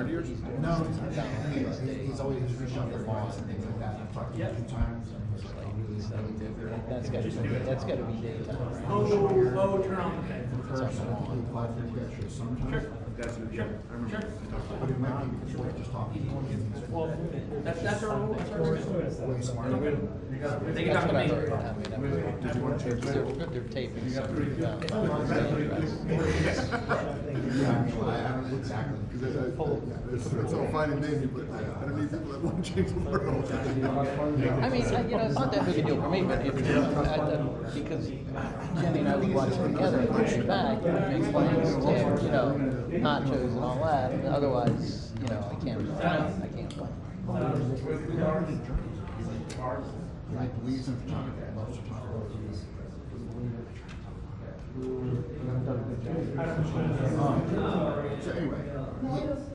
30 years? He's doing No, he's always reshuffled laws and things like that. I've talked to him 2 times. And he's like, that's gotta be daytime, right? Turn on the thing. It's on the lawn. Applied for the extra sometimes. Sure. That's, yeah, I remember. Sure. But it might be because we're just talking. Well, that's our rule, that's our rule. Way smarter. Okay. They can That's talk what to I me. heard. I mean, Did you want to change that? they're taping some Yeah, actually, I don't know exactly. Because it's all fine and dandy, but I don't need people that want to change the world. I mean, it's not that big a deal for me, but if, because Jenny and I would watch it together and push it back, and make plans to, nachos and all that, and otherwise, I can't play. I believe in photography. I love photography. So anyway,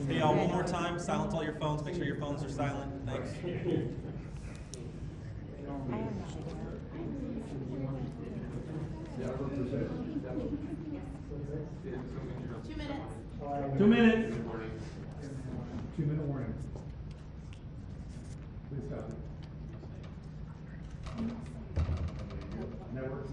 Hey, y'all, one more time, silence all your phones. Make sure your phones are silent. Thanks. 2 minutes. 2-minute warning. Please stop. Network.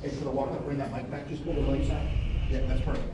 Hey, for the walk up, bring that mic back, just pull the mic back. Yeah, that's perfect.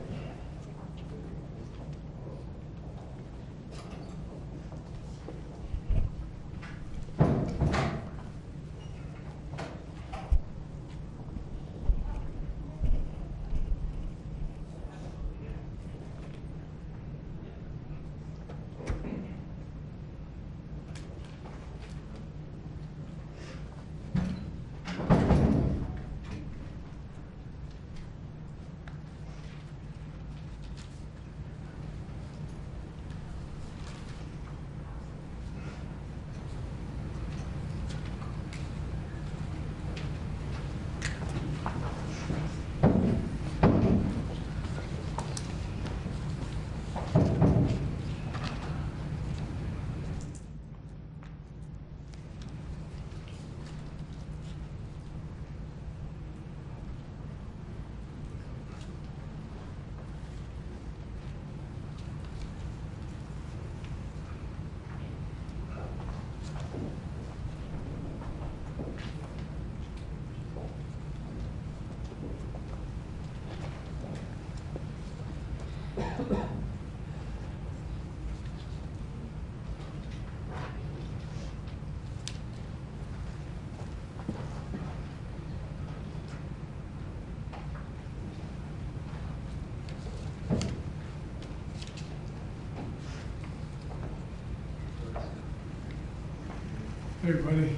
Hey, everybody.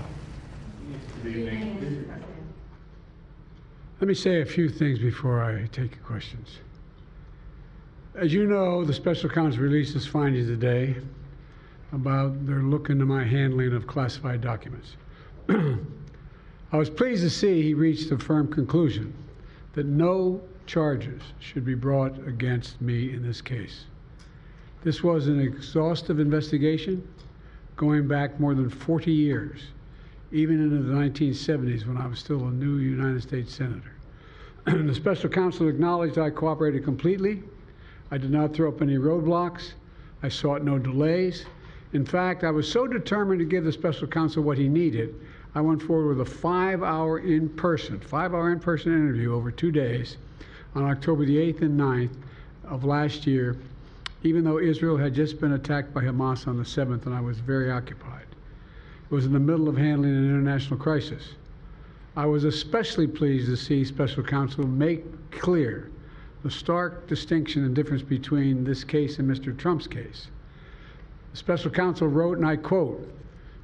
Let me say a few things before I take your questions. As you know, the special counsel released his findings today about their look into my handling of classified documents. I was pleased to see he reached a firm conclusion that no charges should be brought against me in this case. This was an exhaustive investigation going back more than 40 years, even into the 1970s when I was still a new United States Senator. The special counsel acknowledged I cooperated completely. I did not throw up any roadblocks. I sought no delays. In fact, I was so determined to give the special counsel what he needed, I went forward with a 5-hour in-person interview over 2 days on October the 8th and 9th of last year, even though Israel had just been attacked by Hamas on the 7th and I was very occupied. It was in the middle of handling an international crisis. I was especially pleased to see special counsel make clear the stark distinction and difference between this case and Mr. Trump's case. The special counsel wrote, and I quote,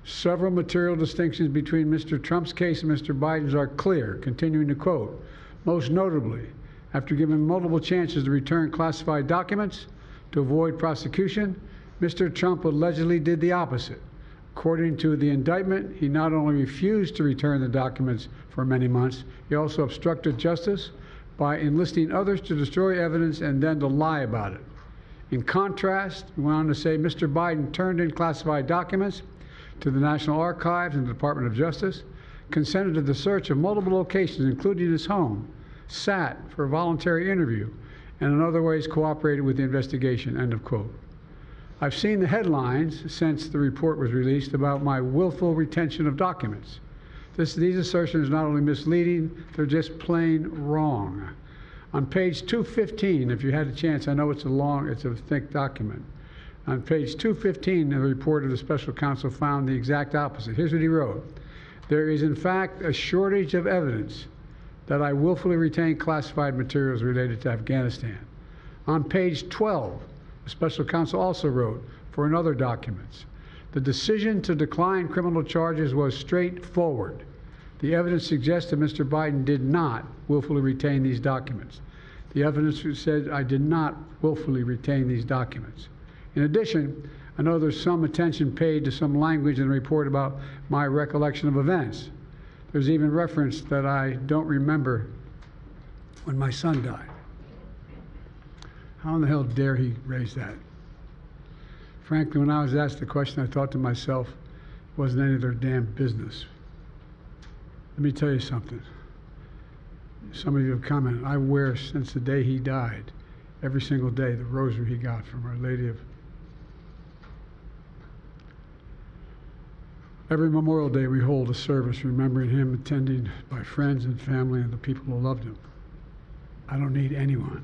"Several material distinctions between Mr. Trump's case and Mr. Biden's are clear," continuing to quote, "most notably, After given multiple chances to return classified documents to avoid prosecution, Mr. Trump allegedly did the opposite. According to the indictment, he not only refused to return the documents for many months, he also obstructed justice by enlisting others to destroy evidence and then to lie about it. In contrast, he went on to say Mr. Biden turned in classified documents to the National Archives and the Department of Justice, consented to the search of multiple locations, including his home, sat for a voluntary interview, and in other ways cooperated with the investigation, end of quote. I've seen the headlines since the report was released about my willful retention of documents. These assertions are not only misleading, they're just plain wrong. On page 215, if you had a chance, I know it's a thick document. On page 215, the report of the special counsel found the exact opposite. Here's what he wrote. There is, in fact, a shortage of evidence that I willfully retained classified materials related to Afghanistan. On page 12, the special counsel also wrote for another documents. The decision to decline criminal charges was straightforward. The evidence suggests that Mr. Biden did not willfully retain these documents. The evidence said I did not willfully retain these documents. In addition, I know there's some attention paid to some language in the report about my recollection of events. There's even reference that I don't remember when my son died. How in the hell dare he raise that? Frankly, when I was asked the question, I thought to myself, it wasn't any of their damn business. Let me tell you something. Some of you have commented, I wear since the day he died, every single day, the rosary he got from Our Lady of... Every Memorial Day we hold a service remembering him, attended by friends and family and the people who loved him. I don't need anyone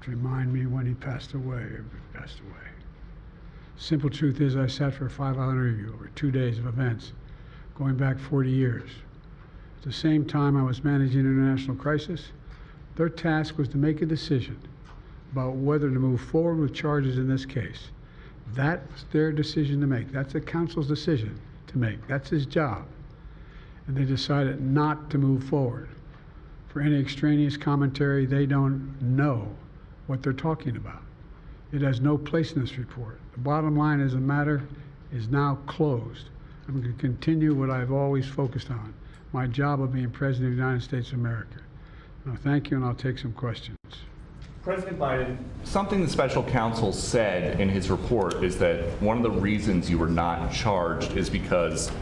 to remind me when he passed away or passed away. Simple truth is I sat for a 5-hour interview over 2 days of events going back 40 years. At the same time I was managing an international crisis, their task was to make a decision about whether to move forward with charges in this case. That's their decision to make. That's the counsel's decision to make. That's his job. And they decided not to move forward. For any extraneous commentary, they don't know what they're talking about. It has no place in this report. The bottom line is the matter is now closed. I'm going to continue what I've always focused on, my job of being President of the United States of America. Now, thank you, and I'll take some questions. President Biden, something the special counsel said in his report is that one of the reasons you were not charged is because,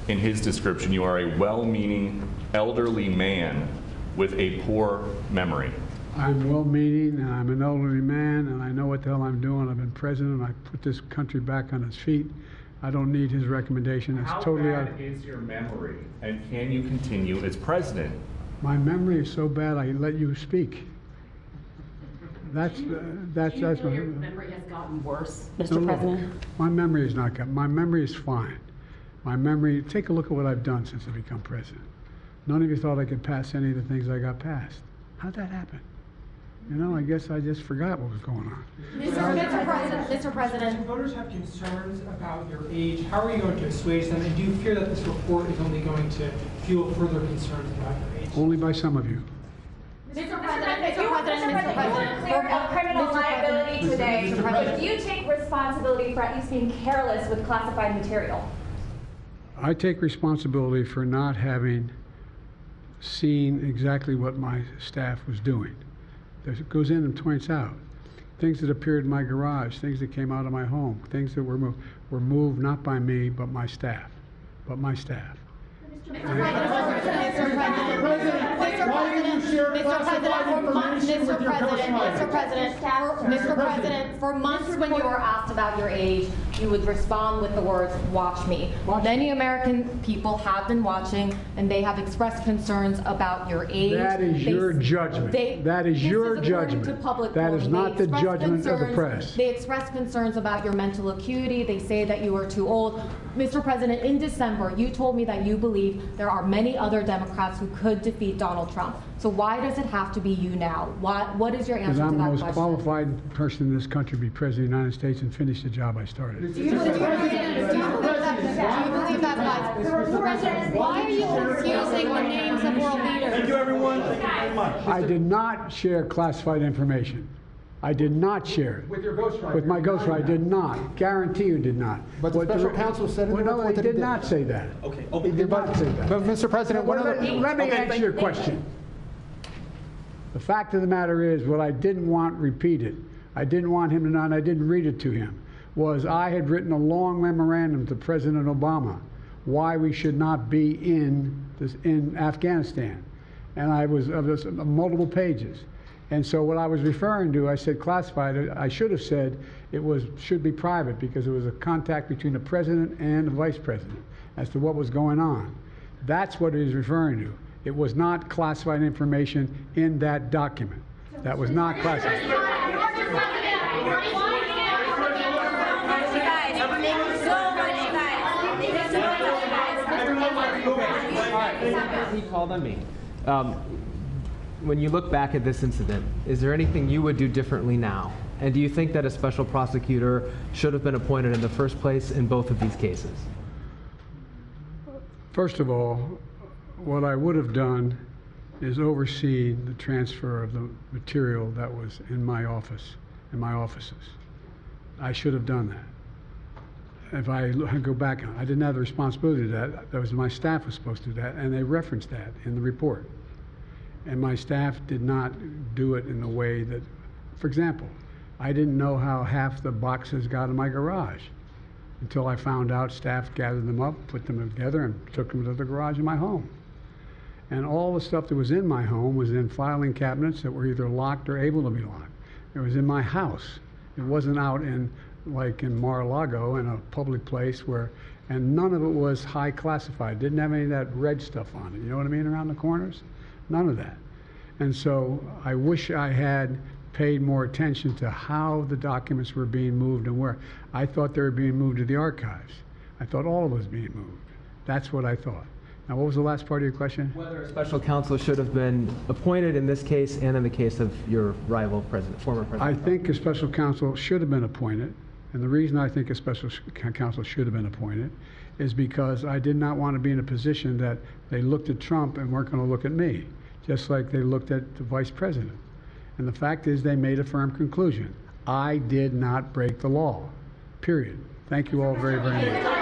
in his description, you are a well-meaning elderly man with a poor memory. I'm well-meaning, and I'm an elderly man, and I know what the hell I'm doing. I've been president, and I put this country back on its feet. I don't need his recommendation. It's totally How bad is your memory, and can you continue as president? My memory is so bad I let you speak. That's Do you feel your memory has gotten worse, Mr. No, President? my memory is not good. My memory is fine. My memory, take a look at what I've done since I become president. None of you thought I could pass any of the things I got passed. How'd that happen? You know, I guess I just forgot what was going on. Mr. President. Voters have concerns about your age. How are you going to assuage them? And do you fear that this report is only going to fuel further concerns about your age? Only by some of you. Mr. President, cleared up criminal liability today, but do you take responsibility for at least being careless with classified material? I take responsibility for not having seen exactly what my staff was doing. It goes in and points out things that appeared in my garage, things that came out of my home, things that were moved not by me, but my staff. Mr. President, for months when you were asked about your age, you would respond with the words, "Watch me." Many American people have been watching, and they have expressed concerns about your age. That is your judgment. That is your judgment. That is not the judgment of the press. They express concerns about your mental acuity. They say that you are too old. Mr. President, in December, you told me that you believe there are many other Democrats who could defeat Donald Trump. So why does it have to be you now? What is your answer to that question? Because I'm the most qualified person in this country to be President of the United States and finish the job I started. Do you believe that's why? Why are you confusing the names of world leaders? Thank you, everyone. very much. I did not share classified information. I did not share it. With your ghostwriter. With my you're denying ghostwriter, I that. did not. Guarantee you did not. But the What special counsel said in the Well, no, report he that he did not did. say that. Okay, He did not say that. But Mr. President, one of the... Let me Okay, answer thank your you. question. The fact of the matter is, what I didn't want repeated, I didn't want him to know, and I didn't read it to him, was I had written a long memorandum to President Obama why we should not be in Afghanistan. And I was of this multiple pages. And so what I was referring to, I said classified. I should have said it should be private because it was a contact between the president and the vice president as to what was going on. That's what he was referring to. It was not classified information in that document. That was not classified. He called on me. When you look back at this incident, is there anything you would do differently now? And do you think that a special prosecutor should have been appointed in the first place in both of these cases? First of all, what I would have done is oversee the transfer of the material that was in my office, in my offices. I should have done that. If I go back, I didn't have the responsibility to that. That was my staff was supposed to do that, and they referenced that in the report. And my staff did not do it in the way that, for example, I didn't know how half the boxes got in my garage until I found out staff gathered them up, put them together, and took them to the garage in my home. And all the stuff that was in my home was in filing cabinets that were either locked or able to be locked. It was in my house. It wasn't out like in Mar-a-Lago in a public place and none of it was high classified. Didn't have any of that red stuff on it. You know what I mean, around the corners? None of that. And so I wish I had paid more attention to how the documents were being moved and where. I thought they were being moved to the archives. I thought all of it was being moved. That's what I thought. Now, what was the last part of your question? Whether a special counsel should have been appointed in this case and in the case of your rival president, former president. I think a special counsel should have been appointed. And the reason I think a special counsel should have been appointed is because I did not want to be in a position that they looked at Trump and weren't going to look at me, just like they looked at the vice president. And the fact is they made a firm conclusion. I did not break the law, period. Thank you all very, very much.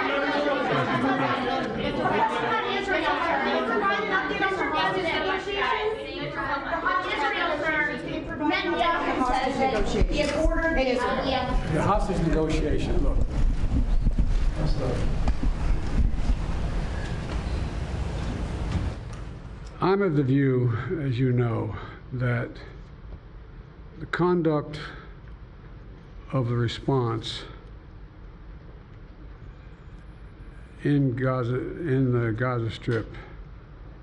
The hostage negotiation, look. I'm of the view, as you know, that the conduct of the response in Gaza, in the Gaza Strip,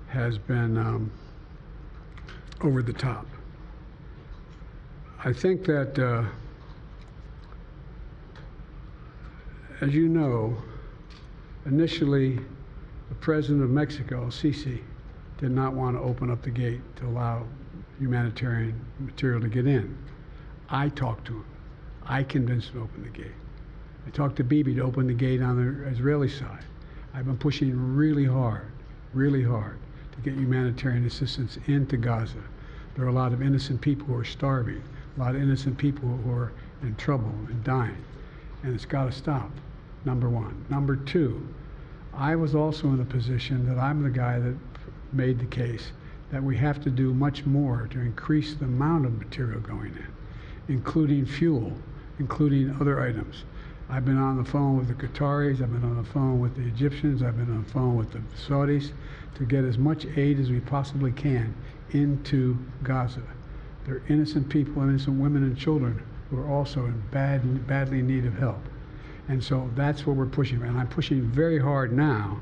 has been over the top. I think that, as you know, initially the president of Mexico, Sisi, did not want to open up the gate to allow humanitarian material to get in. I talked to him. I convinced him to open the gate. I talked to Bibi to open the gate on the Israeli side. I've been pushing really hard to get humanitarian assistance into Gaza. There are a lot of innocent people who are starving, a lot of innocent people who are in trouble and dying, and it's got to stop, number one. Number two, I was also in a position that I'm the guy that made the case that we have to do much more to increase the amount of material going in, including fuel, including other items. I've been on the phone with the Qataris, I've been on the phone with the Egyptians, I've been on the phone with the Saudis to get as much aid as we possibly can into Gaza. There are innocent people, innocent women and children who are also in badly in need of help. And so that's what we're pushing. And I'm pushing very hard now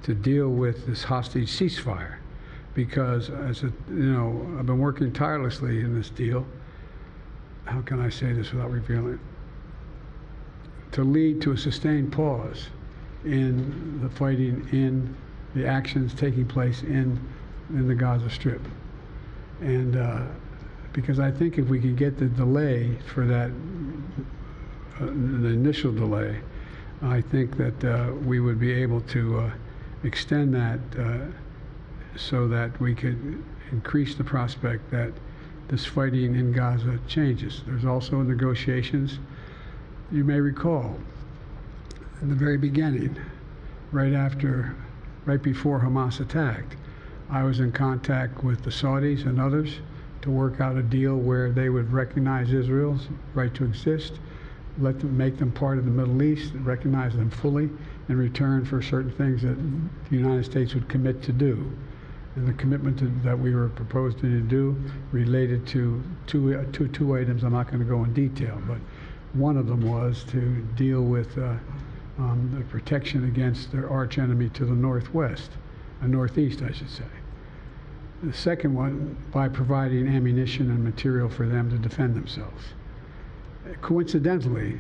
to deal with this hostage ceasefire because, as a, you know, I've been working tirelessly in this deal. How can I say this without revealing it? To lead to a sustained pause in the fighting, in the actions taking place in the Gaza Strip. And because I think if we can get the delay for that, the initial delay, I think that we would be able to extend that so that we could increase the prospect that this fighting in Gaza changes. There's also negotiations. You may recall, in the very beginning, right before Hamas attacked, I was in contact with the Saudis and others to work out a deal where they would recognize Israel's right to exist, make them part of the Middle East, and recognize them fully in return for certain things that the United States would commit to do. And the commitment that we were proposing to do related to two items. I'm not going to go in detail, but one of them was to deal with the protection against their arch enemy to the northwest, northeast, I should say. The second one, by providing ammunition and material for them to defend themselves. Coincidentally,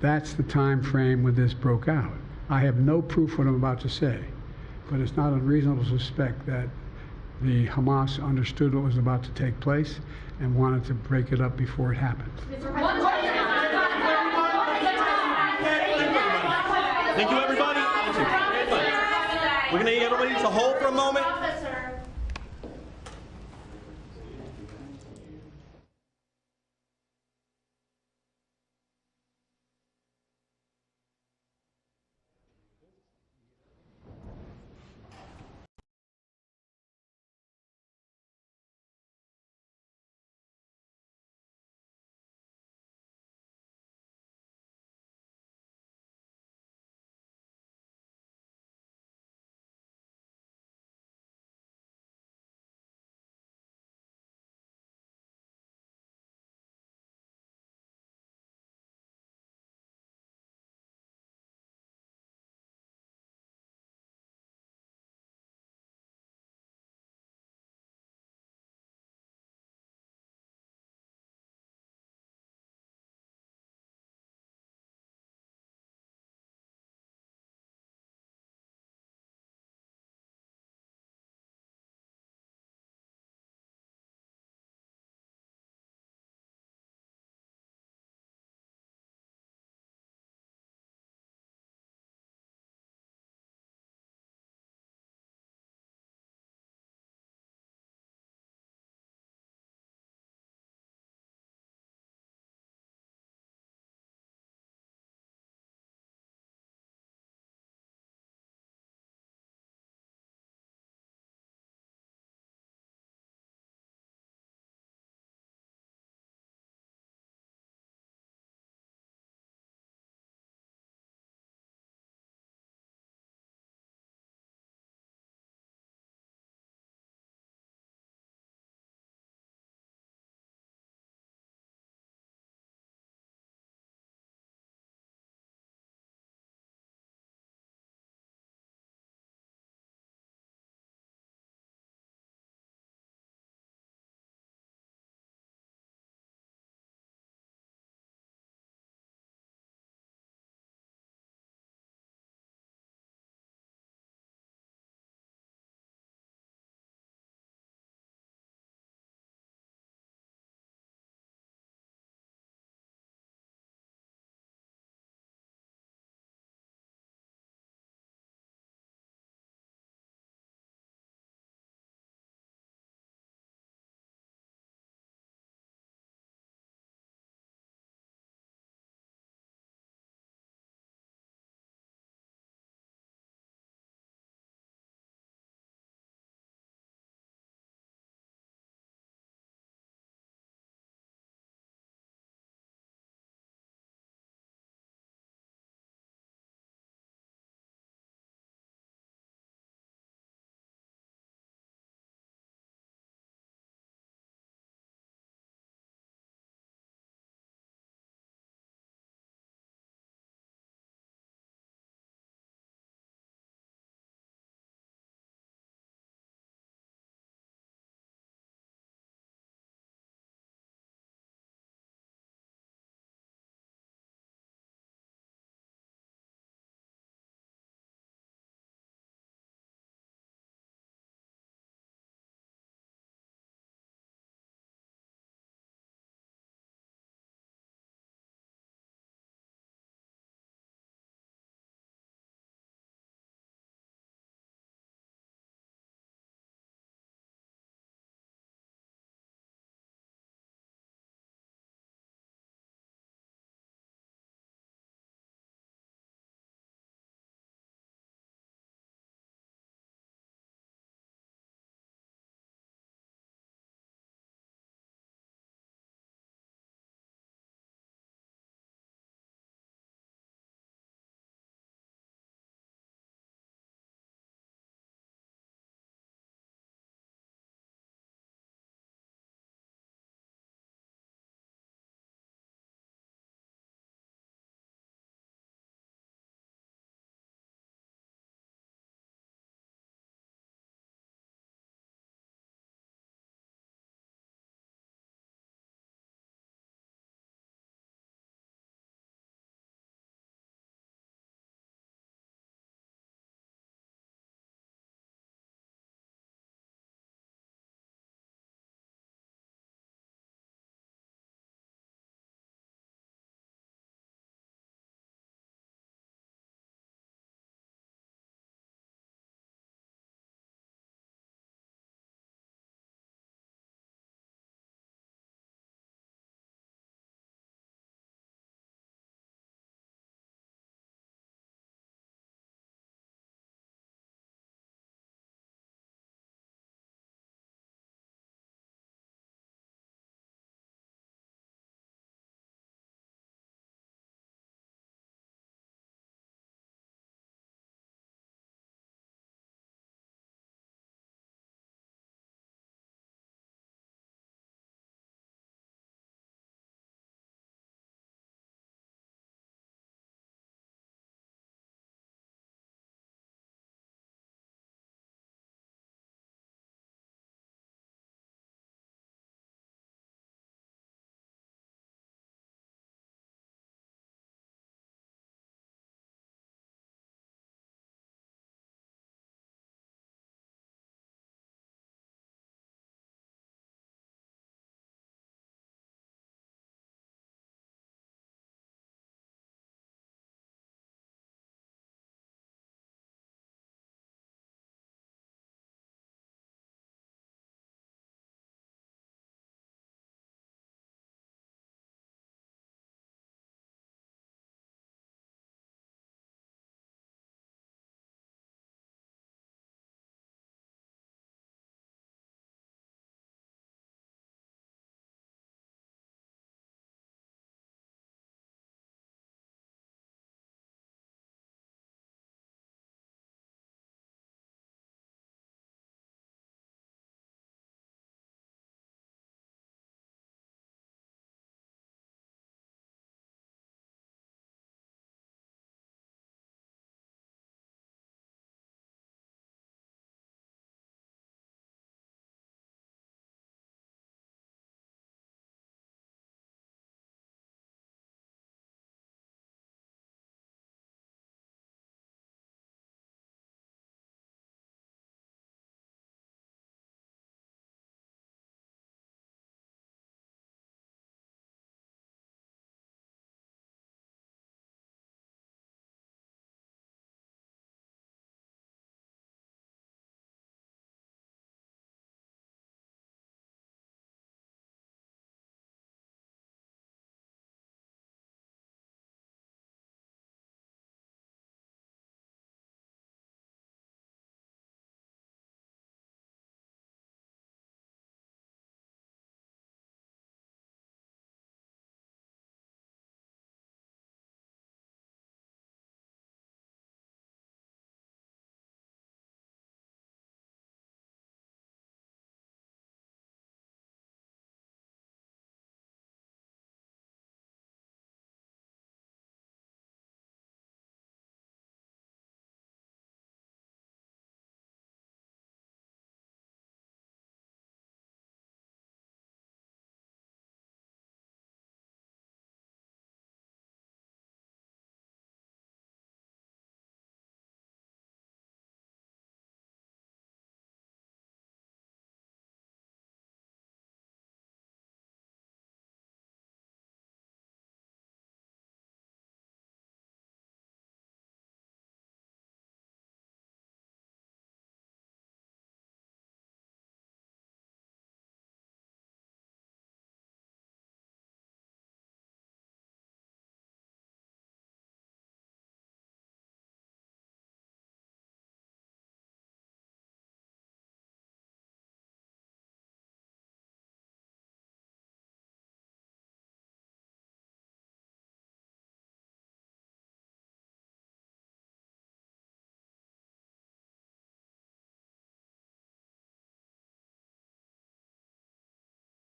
that's the time frame when this broke out. I have no proof what I'm about to say, but it's not unreasonable to suspect that the Hamas understood what was about to take place and wanted to break it up before it happened. Thank you, everybody. We're going to need everybody to hold for a moment.